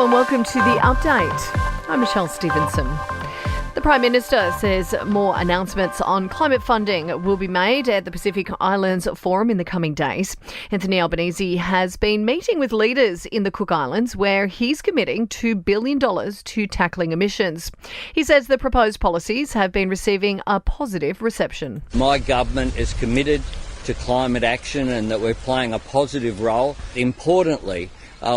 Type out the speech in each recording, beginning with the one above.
Hello and welcome to the update. I'm Michelle Stevenson. The Prime Minister says more announcements on climate funding will be made at the Pacific Islands Forum in the coming days. Anthony Albanese has been meeting with leaders in the Cook Islands where he's committing $2 billion to tackling emissions. He says the proposed policies have been receiving a positive reception. My government is committed to climate action and that we're playing a positive role. Importantly,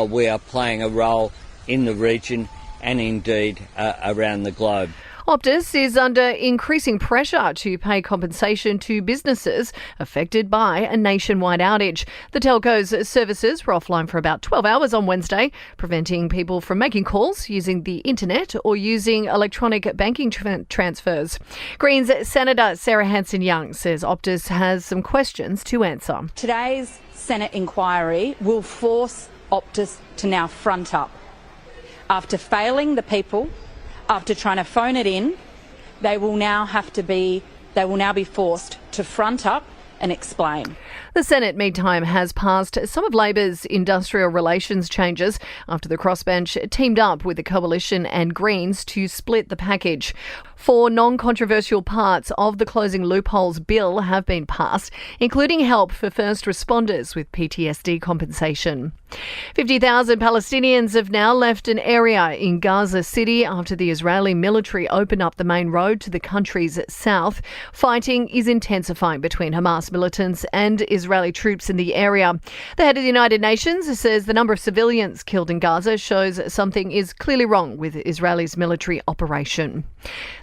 we are playing a role in the region and indeed around the globe. Optus is under increasing pressure to pay compensation to businesses affected by a nationwide outage. The telco's services were offline for about 12 hours on Wednesday, preventing people from making calls, using the internet or using electronic banking transfers. Greens Senator Sarah Hanson-Young says Optus has some questions to answer. Today's Senate inquiry will force Optus to now front up. After failing the people, after trying to phone it in, they will now be forced to front up and explain. The Senate, meantime, has passed some of Labor's industrial relations changes after the crossbench teamed up with the Coalition and Greens to split the package. 4 non-controversial parts of the Closing Loopholes bill have been passed, including help for first responders with PTSD compensation. 50,000 Palestinians have now left an area in Gaza City after the Israeli military opened up the main road to the country's south. Fighting is intensifying between Hamas militants and Israeli troops in the area. The head of the United Nations says the number of civilians killed in Gaza shows something is clearly wrong with Israel's military operation.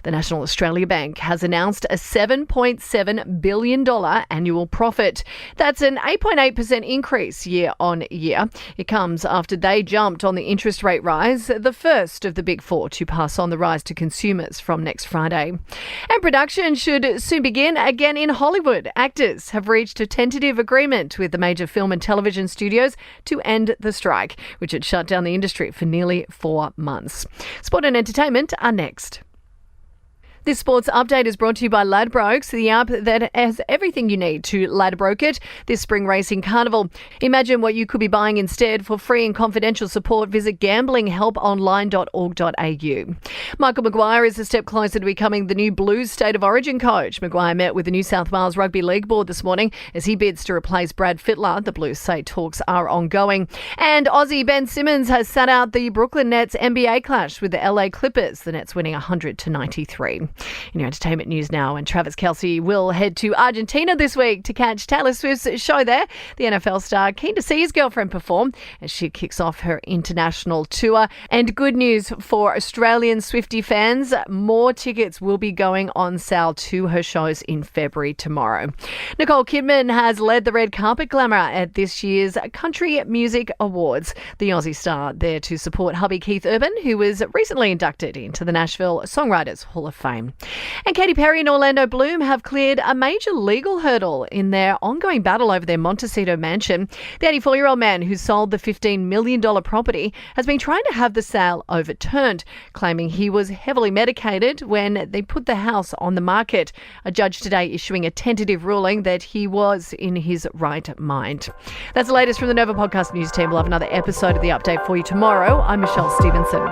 The National Australia Bank has announced a $7.7 billion annual profit. That's an 8.8% increase year on year. It comes after they jumped on the interest rate rise, the first of the big four to pass on the rise to consumers from next Friday. And production should soon begin again in Hollywood. Actors have reached a tentative agreement with the major film and television studios to end the strike, which had shut down the industry for nearly 4 months. Sport and entertainment are next. This sports update is brought to you by Ladbrokes, the app that has everything you need to Ladbroke it this spring racing carnival. Imagine what you could be buying instead. For free and confidential support, visit gamblinghelponline.org.au. Michael Maguire is a step closer to becoming the new Blues State of Origin coach. Maguire met with the New South Wales Rugby League board this morning as he bids to replace Brad Fittler. The Blues say talks are ongoing. And Aussie Ben Simmons has sat out the Brooklyn Nets NBA clash with the LA Clippers, the Nets winning 100-93. In your entertainment news now, and Travis Kelce will head to Argentina this week to catch Taylor Swift's show there. The NFL star keen to see his girlfriend perform as she kicks off her international tour. And good news for Australian Swiftie fans, more tickets will be going on sale to her shows in February tomorrow. Nicole Kidman has led the red carpet glamour at this year's Country Music Awards. The Aussie star there to support hubby Keith Urban, who was recently inducted into the Nashville Songwriters Hall of Fame. And Katy Perry and Orlando Bloom have cleared a major legal hurdle in their ongoing battle over their Montecito mansion. The 84-year-old man who sold the $15 million property has been trying to have the sale overturned, claiming he was heavily medicated when they put the house on the market. A judge today issuing a tentative ruling that he was in his right mind. That's the latest from the Nova Podcast News team. We'll have another episode of The Update for you tomorrow. I'm Michelle Stevenson.